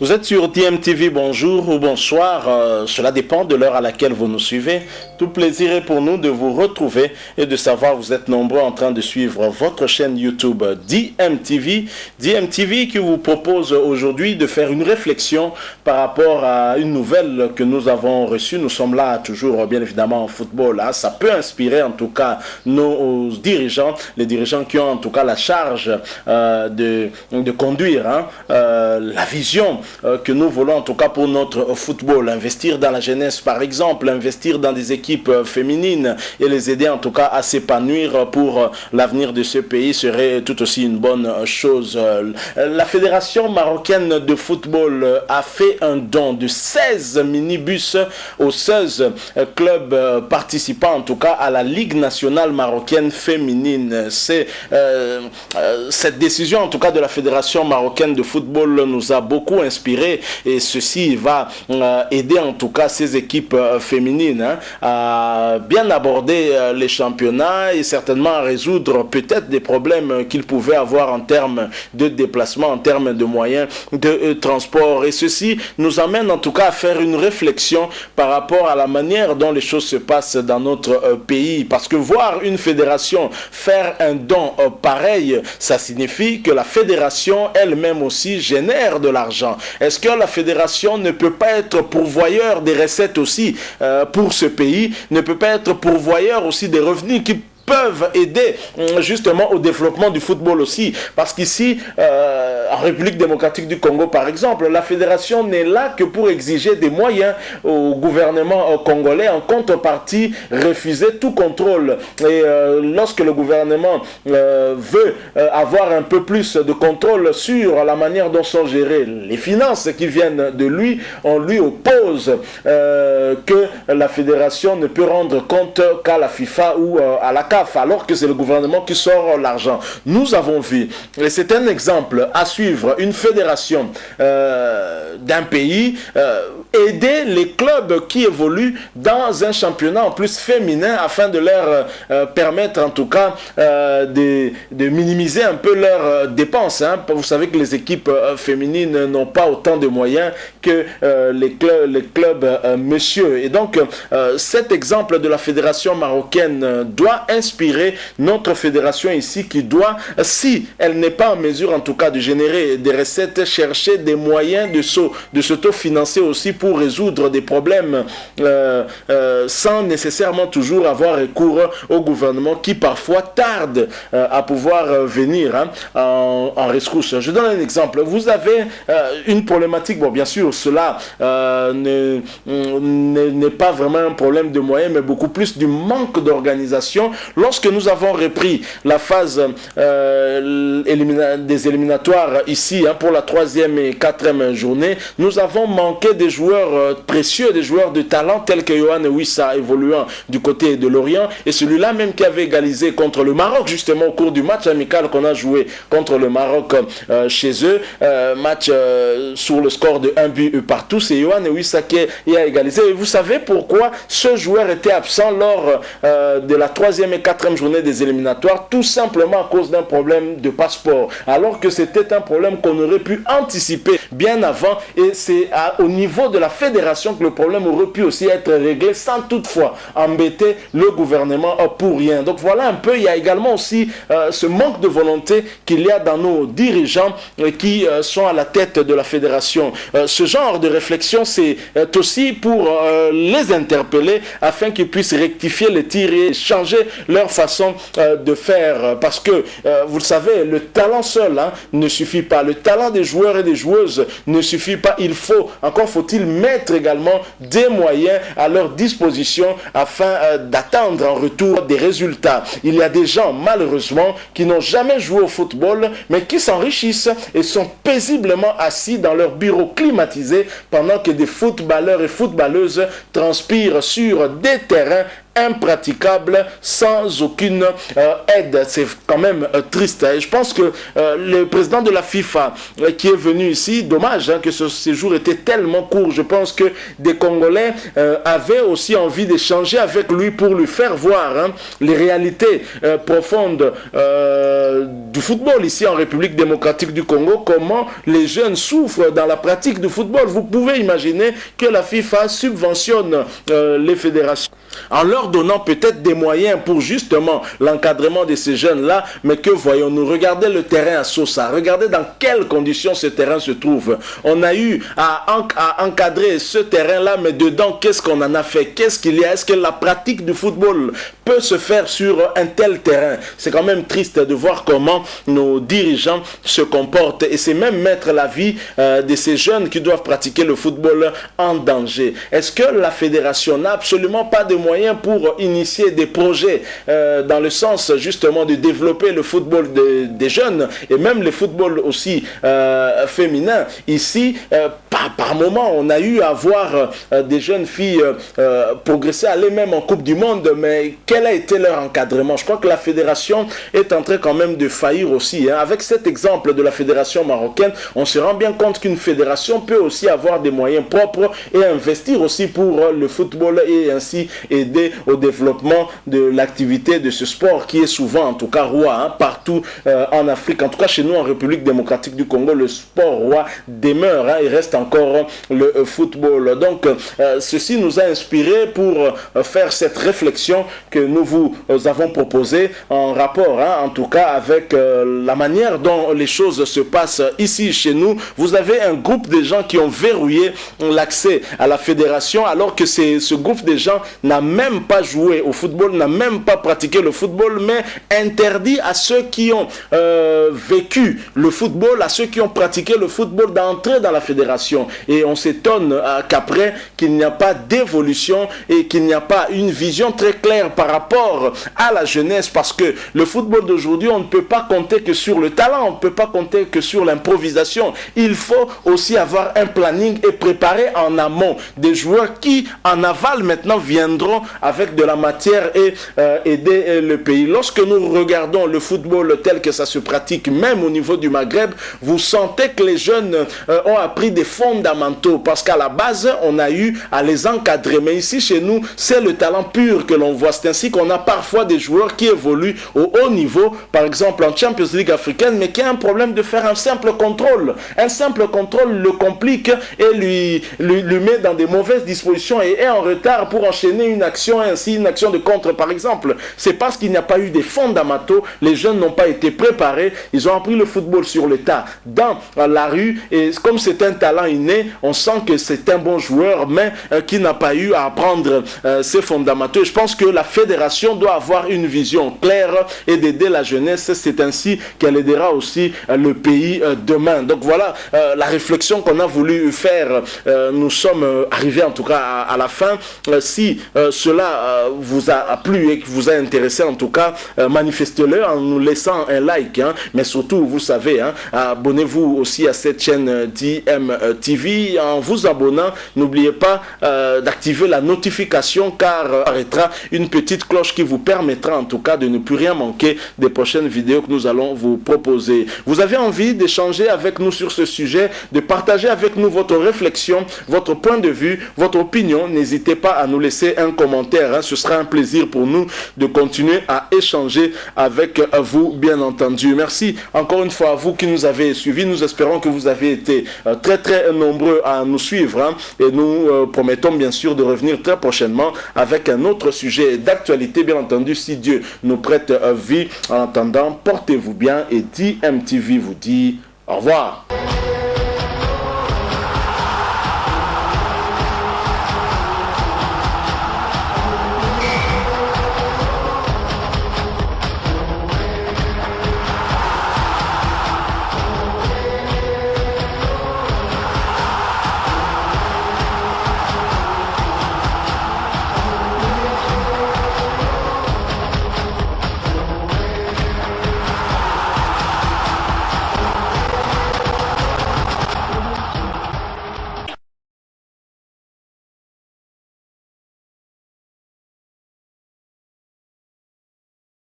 Vous êtes sur DMTV, bonjour ou bonsoir, cela dépend de l'heure à laquelle vous nous suivez. Tout plaisir est pour nous de vous retrouver et de savoir vous êtes nombreux en train de suivre votre chaîne YouTube DMTV. DMTV qui vous propose aujourd'hui de faire une réflexion par rapport à une nouvelle que nous avons reçue. Nous sommes là toujours bien évidemment en football. Hein. Ça peut inspirer en tout cas nos dirigeants, les dirigeants qui ont en tout cas la charge de conduire la vision que nous voulons en tout cas pour notre football. Investir dans la jeunesse par exemple, investir dans des équipes féminines et les aider en tout cas à s'épanouir pour l'avenir de ce pays serait tout aussi une bonne chose. La Fédération marocaine de football a fait un don de 16 minibus aux 16 clubs participants en tout cas à la Ligue nationale marocaine féminine. C'est cette décision en tout cas de la Fédération marocaine de football nous a beaucoup inspiré et ceci va aider en tout cas ces équipes féminines à bien aborder les championnats et certainement à résoudre peut-être des problèmes qu'ils pouvaient avoir en termes de déplacement, en termes de moyens de transport. Et ceci nous amène en tout cas à faire une réflexion par rapport à la manière dont les choses se passent dans notre pays. Parce que voir une fédération faire un don pareil, ça signifie que la fédération elle-même aussi génère de l'argent. Est-ce que la fédération ne peut pas être pourvoyeur des recettes aussi pour ce pays, ne peut pas être pourvoyeur aussi des revenus qui peuvent aider justement au développement du football aussi, parce qu'ici en République démocratique du Congo par exemple, la fédération n'est là que pour exiger des moyens au gouvernement congolais, en contrepartie refuser tout contrôle. Et lorsque le gouvernement veut avoir un peu plus de contrôle sur la manière dont sont gérées les finances qui viennent de lui, on lui oppose que la fédération ne peut rendre compte qu'à la FIFA ou à la CAF, alors que c'est le gouvernement qui sort l'argent. Nous avons vu, et c'est un exemple à suivre, une fédération d'un pays aider les clubs qui évoluent dans un championnat en plus féminin afin de leur permettre en tout cas de minimiser un peu leurs dépenses. Vous savez que les équipes féminines n'ont pas autant de moyens que les clubs messieurs. Et donc cet exemple de la fédération marocaine doit inspirer notre fédération ici qui doit, si elle n'est pas en mesure en tout cas de générer des recettes, chercher des moyens de s'autofinancer aussi pour résoudre des problèmes sans nécessairement toujours avoir recours au gouvernement qui parfois tarde à pouvoir venir en rescousse. Je donne un exemple. Vous avez une problématique, bon bien sûr cela n'est pas vraiment un problème de moyens mais beaucoup plus du manque d'organisation. Lorsque nous avons repris la phase des éliminatoires ici pour la 3e et 4e journée, nous avons manqué des joueurs précieux, des joueurs de talent tels que Yohan Wissa évoluant du côté de Lorient et celui-là même qui avait égalisé contre le Maroc justement au cours du match amical qu'on a joué contre le Maroc chez eux, match sur le score de 1 but partout, c'est Yohan Wissa qui a égalisé. Et vous savez pourquoi ce joueur était absent lors de la 3e et 4e journée des éliminatoires? Tout simplement à cause d'un problème de passeport, alors que c'était un problème qu'on aurait pu anticiper bien avant et c'est au niveau de la fédération que le problème aurait pu aussi être réglé sans toutefois embêter le gouvernement pour rien. Donc voilà un peu, il y a également aussi ce manque de volonté qu'il y a dans nos dirigeants qui sont à la tête de la fédération. Ce genre de réflexion c'est aussi pour les interpeller afin qu'ils puissent rectifier les tirs et changer leur façon de faire, parce que vous le savez, le talent seul ne suffit pas, le talent des joueurs et des joueuses ne suffit pas, il faut, encore faut-il mettre également des moyens à leur disposition afin d'attendre en retour des résultats. Il y a des gens malheureusement qui n'ont jamais joué au football mais qui s'enrichissent et sont paisiblement assis dans leur bureau climatisé pendant que des footballeurs et footballeuses transpirent sur des terrains impraticable sans aucune aide. C'est quand même triste. Et je pense que le président de la FIFA qui est venu ici, dommage que ce séjour était tellement court. Je pense que des Congolais avaient aussi envie d'échanger avec lui pour lui faire voir les réalités profondes du football ici en République démocratique du Congo, comment les jeunes souffrent dans la pratique du football. Vous pouvez imaginer que la FIFA subventionne les fédérations en leur donnant peut-être des moyens pour justement l'encadrement de ces jeunes-là, mais que voyons-nous? Regardez le terrain à Sosa, regardez dans quelles conditions ce terrain se trouve. On a eu à encadrer ce terrain-là, mais dedans, qu'est-ce qu'on en a fait? Qu'est-ce qu'il y a? Est-ce que la pratique du football peut se faire sur un tel terrain? C'est quand même triste de voir comment nos dirigeants se comportent, et c'est même mettre la vie de ces jeunes qui doivent pratiquer le football en danger. Est-ce que la fédération n'a absolument pas de moyens pour initier des projets dans le sens justement de développer le football des jeunes et même le football aussi féminin? Ici, par moment, on a eu à voir des jeunes filles progresser, aller même en Coupe du Monde, mais quel a été leur encadrement? Je crois que la fédération est en train quand même de faillir aussi. Avec cet exemple de la fédération marocaine, on se rend bien compte qu'une fédération peut aussi avoir des moyens propres et investir aussi pour le football et ainsi aider au développement de l'activité de ce sport qui est souvent, en tout cas, roi partout en Afrique. En tout cas, chez nous, en République démocratique du Congo, le sport roi demeure et reste encore le football. Donc, ceci nous a inspiré pour faire cette réflexion que nous vous avons proposée en rapport, en tout cas, avec la manière dont les choses se passent ici chez nous. Vous avez un groupe de gens qui ont verrouillé l'accès à la fédération, alors que ce groupe de gens n'a même pas joué au football, n'a même pas pratiqué le football, mais interdit à ceux qui ont vécu le football, à ceux qui ont pratiqué le football d'entrer dans la fédération. Et on s'étonne qu'après, qu'il n'y a pas d'évolution et qu'il n'y a pas une vision très claire par rapport à la jeunesse, parce que le football d'aujourd'hui, on ne peut pas compter que sur le talent, on ne peut pas compter que sur l'improvisation. Il faut aussi avoir un planning et préparer en amont des joueurs qui, en aval maintenant, viendront avec de la matière et aider le pays. Lorsque nous regardons le football tel que ça se pratique, même au niveau du Maghreb, vous sentez que les jeunes ont appris des fondamentaux, parce qu'à la base, on a eu à les encadrer. Mais ici, chez nous, c'est le talent pur que l'on voit. C'est ainsi qu'on a parfois des joueurs qui évoluent au haut niveau, par exemple en Champions League africaine, mais qui a un problème de faire un simple contrôle. Un simple contrôle le complique et lui met dans des mauvaises dispositions et est en retard pour enchaîner une action, ainsi une action de contre, par exemple. C'est parce qu'il n'y a pas eu des fondamentaux, les jeunes n'ont pas été préparés, ils ont appris le football sur le tas, dans la rue, et comme c'est un talent inné, on sent que c'est un bon joueur, mais qui n'a pas eu à apprendre ses fondamentaux. Et je pense que la fédération doit avoir une vision claire et d'aider la jeunesse. C'est ainsi qu'elle aidera aussi le pays demain. Donc voilà la réflexion qu'on a voulu faire. Nous sommes arrivés en tout cas à la fin. Si cela vous a plu et que vous a intéressé, en tout cas, manifestez-le en nous laissant un like. Mais surtout, vous savez, abonnez-vous aussi à cette chaîne DMTV. En vous abonnant, n'oubliez pas d'activer la notification, car arrêtera une petite cloche qui vous permettra en tout cas de ne plus rien manquer des prochaines vidéos que nous allons vous proposer. Vous avez envie d'échanger avec nous sur ce sujet, de partager avec nous votre réflexion, votre point de vue, votre opinion, n'hésitez pas à nous laisser un commentaire. Ce sera un plaisir pour nous de continuer à échanger avec vous, bien entendu. Merci encore une fois à vous qui nous avez suivis. Nous espérons que vous avez été très nombreux à nous suivre, et nous promettons bien sûr de revenir très prochainement avec un autre sujet d'actualité, bien entendu, si Dieu nous prête vie. En attendant, portez-vous bien, et DMTV vous dit au revoir.